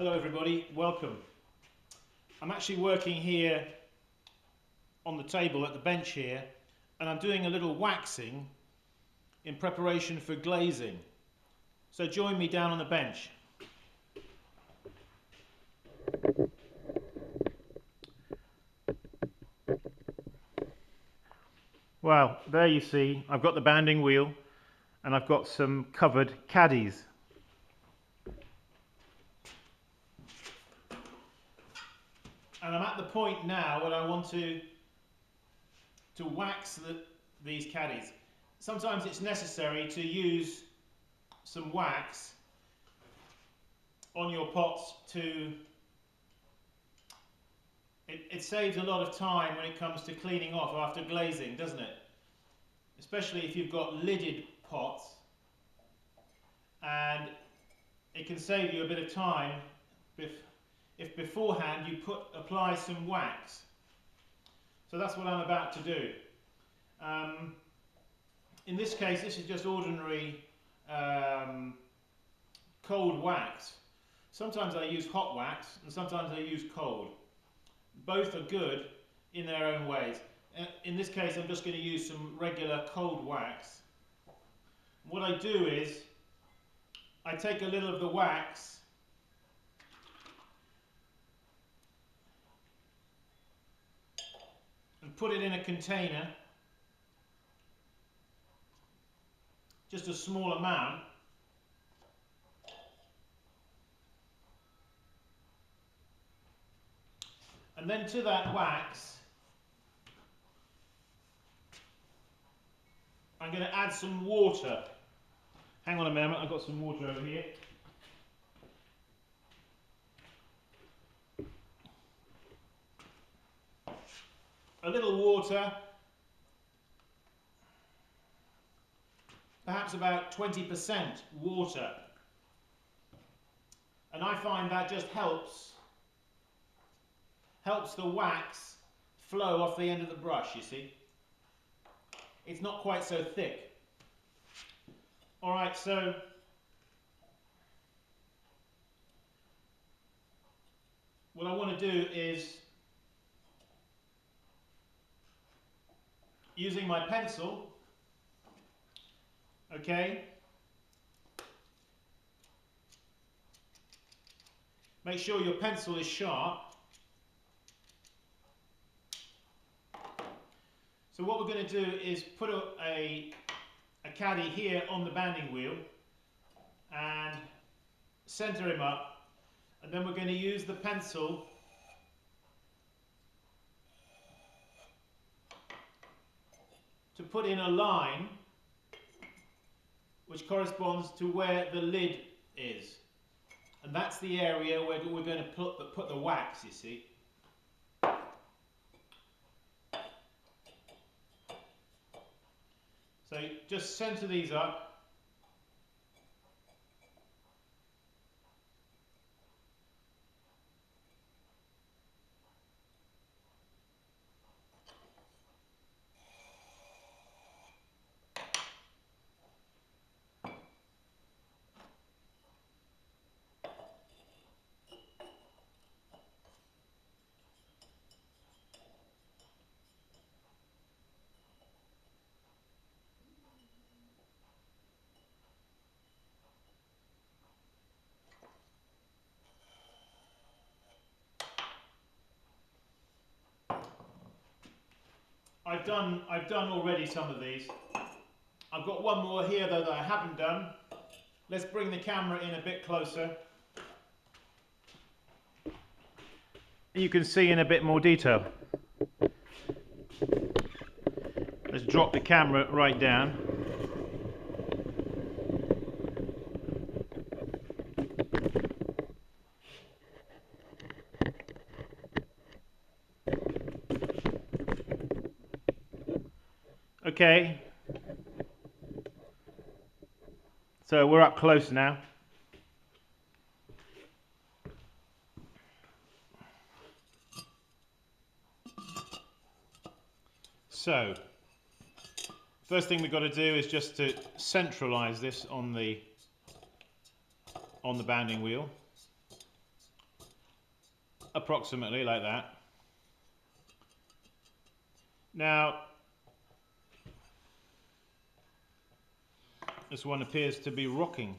Hello everybody, welcome. I'm actually working here on the table at the bench here, and I'm doing a little waxing in preparation for glazing. So join me down on the bench. Well, there you see, I've got the banding wheel and I've got some covered caddies. And I'm at the point now where I want to wax these caddies. Sometimes it's necessary to use some wax on your pots to... It saves a lot of time when it comes to cleaning off after glazing, doesn't it? Especially if you've got lidded pots, and it can save you a bit of time if beforehand you apply some wax. So that's what I'm about to do. In this case, this is just ordinary cold wax. Sometimes I use hot wax and sometimes I use cold. Both are good in their own ways. In this case, I'm just going to use some regular cold wax. What I do is I take a little of the wax and put it in a container, just a small amount. And then to that wax, I'm going to add some water. Hang on a moment, I've got some water over here. A little water, perhaps about 20% water. And I find that just helps the wax flow off the end of the brush, you see. It's not quite so thick. Alright, so what I want to do is, using my pencil, okay, make sure your pencil is sharp. So what we're going to do is put a caddy here on the banding wheel and centre him up, and then we're going to use the pencil to put in a line which corresponds to where the lid is, and that's the area where we're going to put the wax, you see. So just centre these up. I've done already some of these. I've got one more here though that I haven't done. Let's bring the camera in a bit closer. You can see in a bit more detail. Let's drop the camera right down. Okay, so we're up close now. So, first thing we've got to do is just to centralise this on the banding wheel. approximately like that. Now, this one appears to be rocking.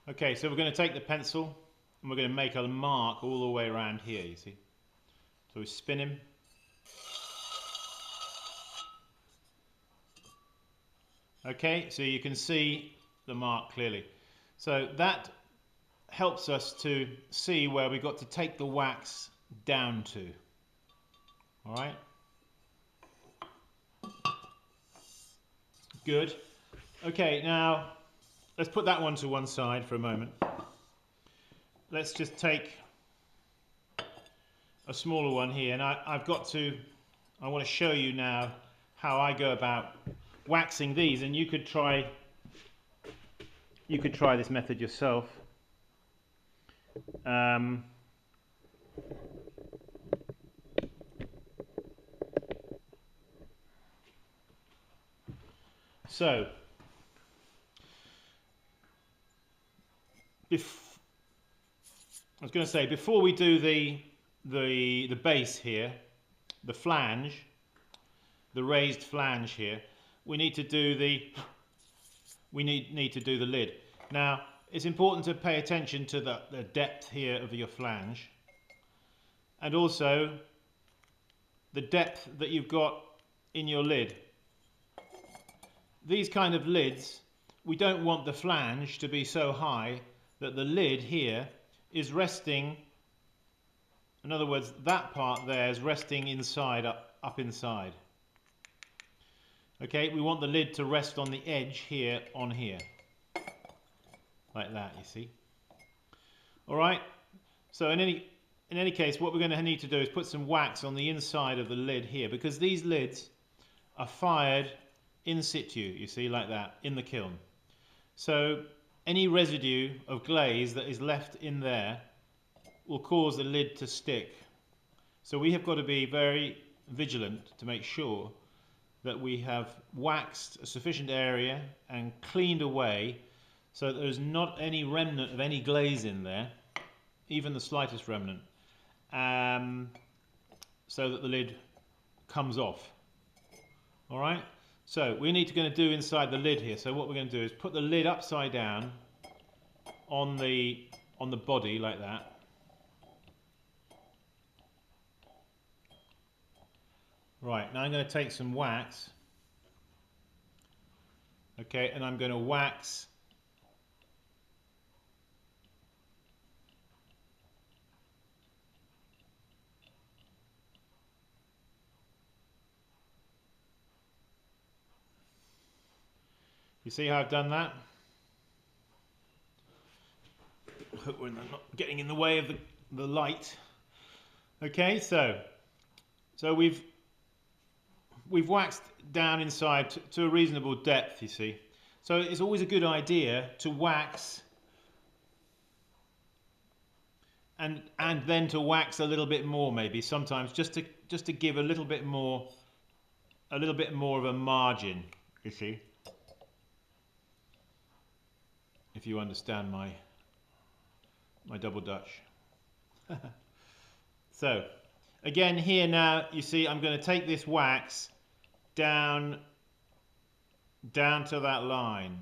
Okay, so we're going to take the pencil and we're going to make a mark all the way around here, you see. So we spin him. Okay, so you can see the mark clearly. So that helps us to see where we've got to take the wax down to. All right. Good. Okay, now let's put that one to one side for a moment. Let's just take a smaller one here, and I want to show you now how I go about waxing these, and you could try this method yourself. So I was going to say, before we do the base here, the flange, the raised flange here, we need to do the lid. Now, it's important to pay attention to the depth here of your flange, and also the depth that you've got in your lid. These kind of lids, we don't want the flange to be so high that the lid here is resting. In other words, that part there is resting inside, up inside. Okay, we want the lid to rest on the edge here, on here. Like that, you see. Alright, so in any case, what we're going to need to do is put some wax on the inside of the lid here, because these lids are fired in situ, you see, like that, in the kiln. So any residue of glaze that is left in there will cause the lid to stick. So we have got to be very vigilant to make sure that we have waxed a sufficient area and cleaned away so that there's not any remnant of any glaze in there, even the slightest remnant, so that the lid comes off. All right, so we need to going to do inside the lid here. So what we're going to do is put the lid upside down on the body like that. Right, now I'm going to take some wax, okay, and I'm going to wax you see how I've done that? I hope we're not getting in the way of the light. Okay, so we've waxed down inside to a reasonable depth, you see. So it's always a good idea to wax and then to wax a little bit more, maybe sometimes, just to give a little bit more of a margin, you see. If you understand my double Dutch. So again here now, you see, I'm going to take this wax down to that line.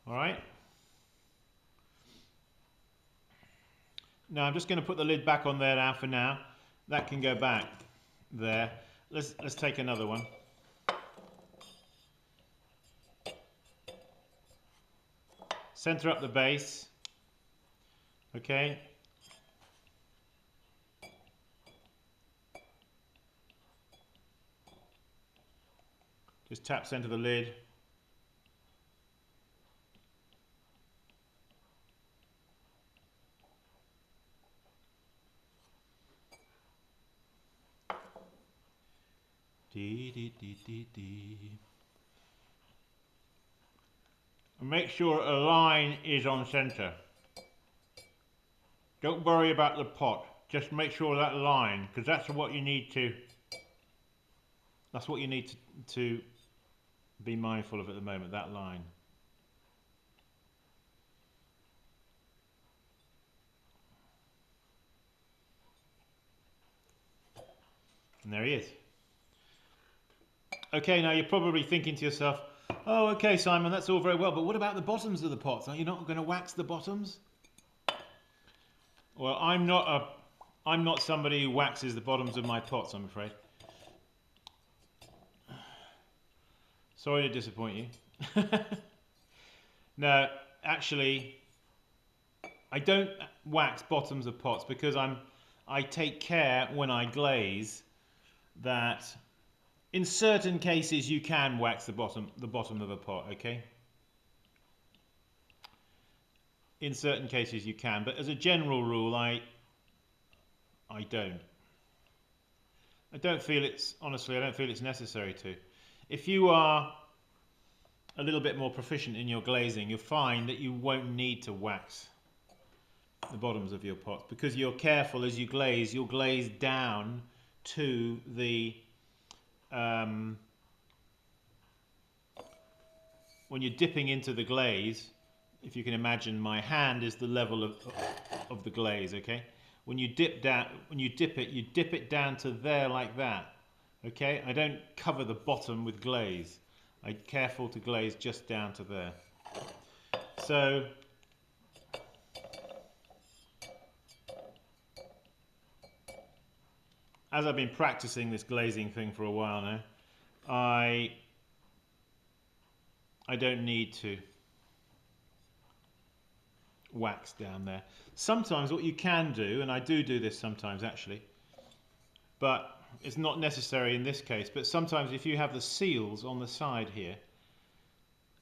All right. Now I'm just going to put the lid back on there now for now. That can go back there. Let's take another one. Center up the base. Okay. Just tap center the lid. Dee, dee, dee, dee, dee. And make sure a line is on center. Don't worry about the pot. Just make sure that line, because that's what you need to. That's what you need to be mindful of at the moment. That line. And there he is. Okay, now you're probably thinking to yourself, "Oh, okay, Simon, that's all very well, but what about the bottoms of the pots? Are you not going to wax the bottoms?" Well, I'm not somebody who waxes the bottoms of my pots, I'm afraid. Sorry to disappoint you. No, actually, I don't wax bottoms of pots because I take care when I glaze that in certain cases you can wax the bottom of a pot, okay? In certain cases you can, but as a general rule I don't. Honestly, I don't feel it's necessary to. If you are a little bit more proficient in your glazing, you'll find that you won't need to wax the bottoms of your pots because you're careful as you glaze. You'll glaze down to the when you're dipping into the glaze. If you can imagine, my hand is the level of the glaze. Okay, when you dip it, you dip it down to there like that. Okay, I don't cover the bottom with glaze. I'm careful to glaze just down to there. So as I've been practicing this glazing thing for a while now, I don't need to wax down there. Sometimes what you can do, and I do this sometimes actually, but it's not necessary in this case, but sometimes if you have the seals on the side here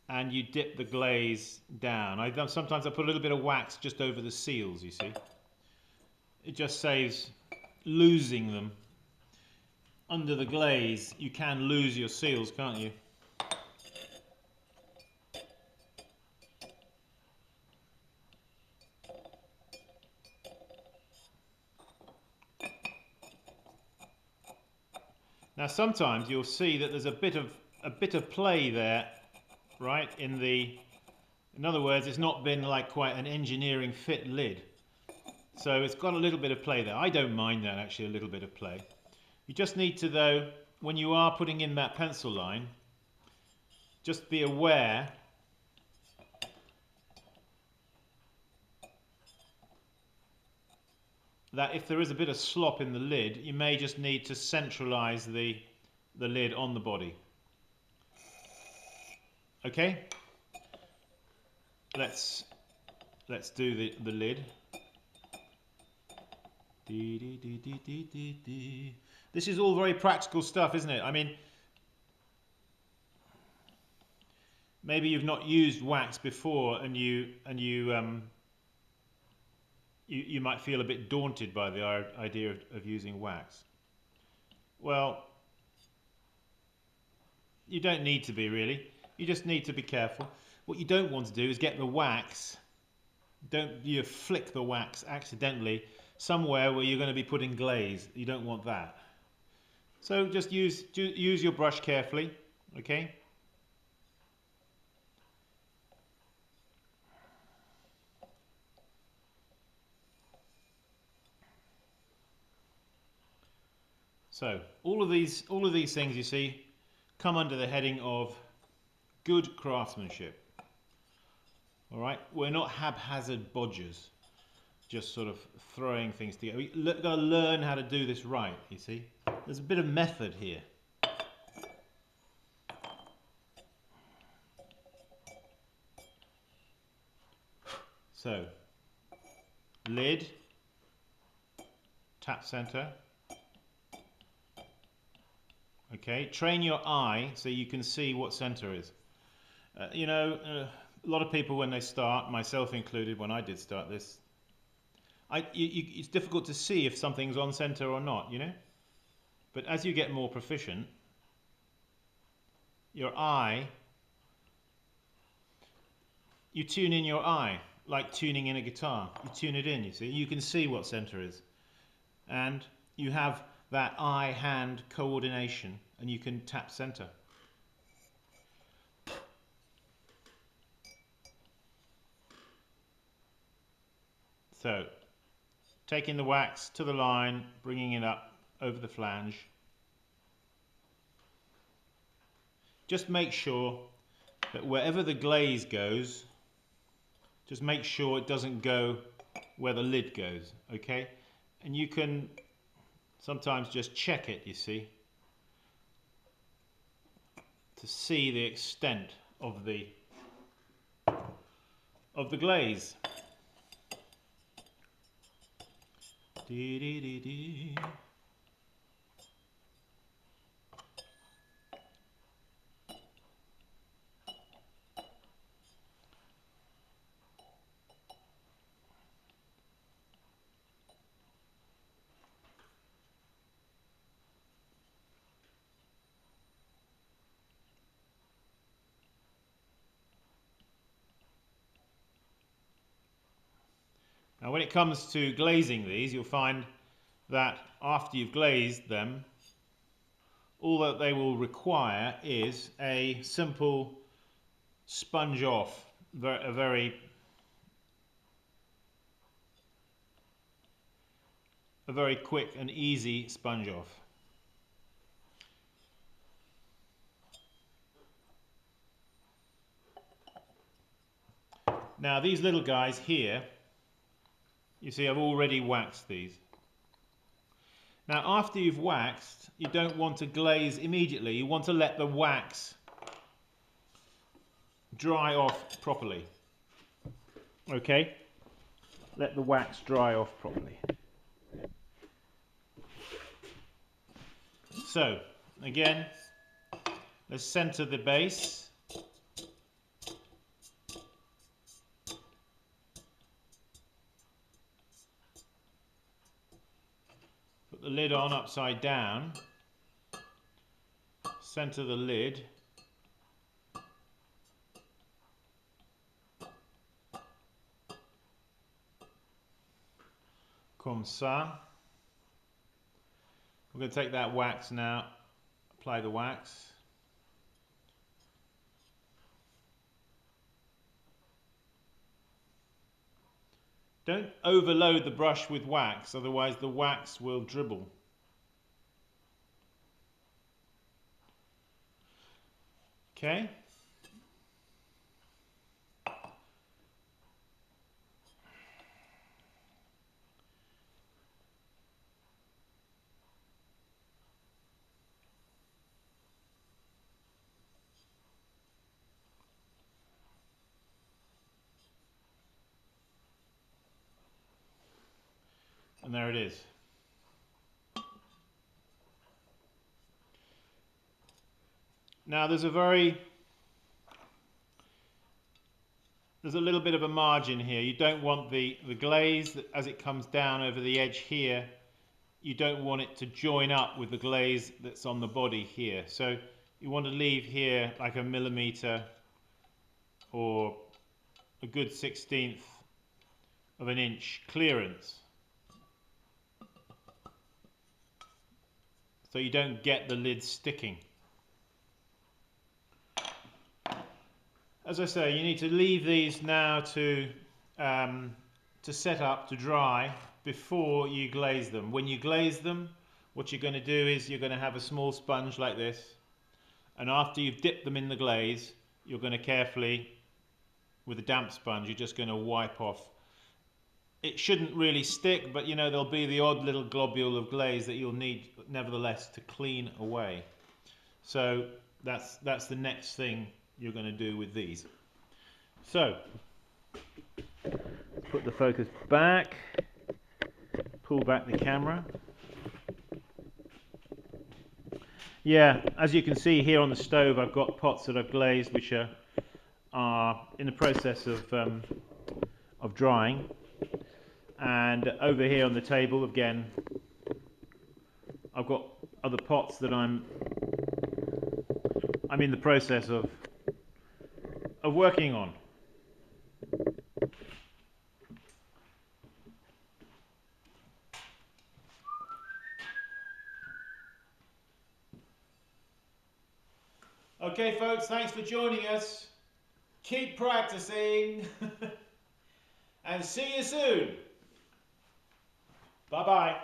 and you dip the glaze down, sometimes I put a little bit of wax just over the seals, you see. It just saves losing them. Under the glaze you can lose your seals, can't you? Now sometimes you'll see that there's a bit of play there, right? In other words, it's not been like quite an engineering fit lid. So it's got a little bit of play there. I don't mind that, actually, a little bit of play. You just need to, though, when you are putting in that pencil line, just be aware that if there is a bit of slop in the lid, you may just need to centralize the lid on the body. Okay? Let's do the lid. This is all very practical stuff, isn't it? I mean, maybe you've not used wax before, and you might feel a bit daunted by the idea of using wax. Well, you don't need to be, really. You just need to be careful. What you don't want to do is get the wax. Don't you flick the wax accidentally somewhere where you're going to be putting glaze. You don't want that. So just use your brush carefully, okay? So all of these things, you see, come under the heading of good craftsmanship. All right, we're not haphazard bodgers, just sort of throwing things together. We've got to learn how to do this right, you see. There's a bit of method here. So, lid, tap center. Okay, train your eye so you can see what center is. You know, a lot of people when they start, myself included when I did start this, it's difficult to see if something's on center or not, you know? But as you get more proficient, your eye, you tune in your eye. like tuning in a guitar. You tune it in, you see. You can see what center is. And you have that eye-hand coordination, and you can tap center. So, taking the wax to the line, bringing it up over the flange. Just make sure that wherever the glaze goes, just make sure it doesn't go where the lid goes, okay? And you can sometimes just check it, you see, to see the extent of the glaze. Dee, dee, dee, dee. Now when it comes to glazing these, you'll find that after you've glazed them, all that they will require is a simple sponge off, a very quick and easy sponge off. Now these little guys here, you see I've already waxed these. Now after you've waxed, you don't want to glaze immediately. You want to let the wax dry off properly. Okay? Let the wax dry off properly. So, again, let's center the base. Put the lid on upside down. Center the lid. Comme ça. We're going to take that wax now, apply the wax. Don't overload the brush with wax, otherwise the wax will dribble. Okay? And there it is. Now there's a little bit of a margin here. You don't want the glaze as it comes down over the edge here, you don't want it to join up with the glaze that's on the body here. So you want to leave here like a millimeter or a good 1/16 of an inch clearance, so you don't get the lid sticking. As I say, you need to leave these now to set up, to dry, before you glaze them. When you glaze them, what you're going to do is you're going to have a small sponge like this, and after you've dipped them in the glaze, you're going to carefully, with a damp sponge, you're just going to wipe off. It shouldn't really stick, but you know, there'll be the odd little globule of glaze that you'll need nevertheless to clean away. So that's the next thing you're going to do with these. So let's put the focus back, pull back the camera. Yeah, as you can see here on the stove, I've got pots that I've glazed which are in the process of drying. And over here on the table again, I've got other pots that I'm in the process of working on. Okay folks, thanks for joining us. Keep practicing and see you soon. Bye bye.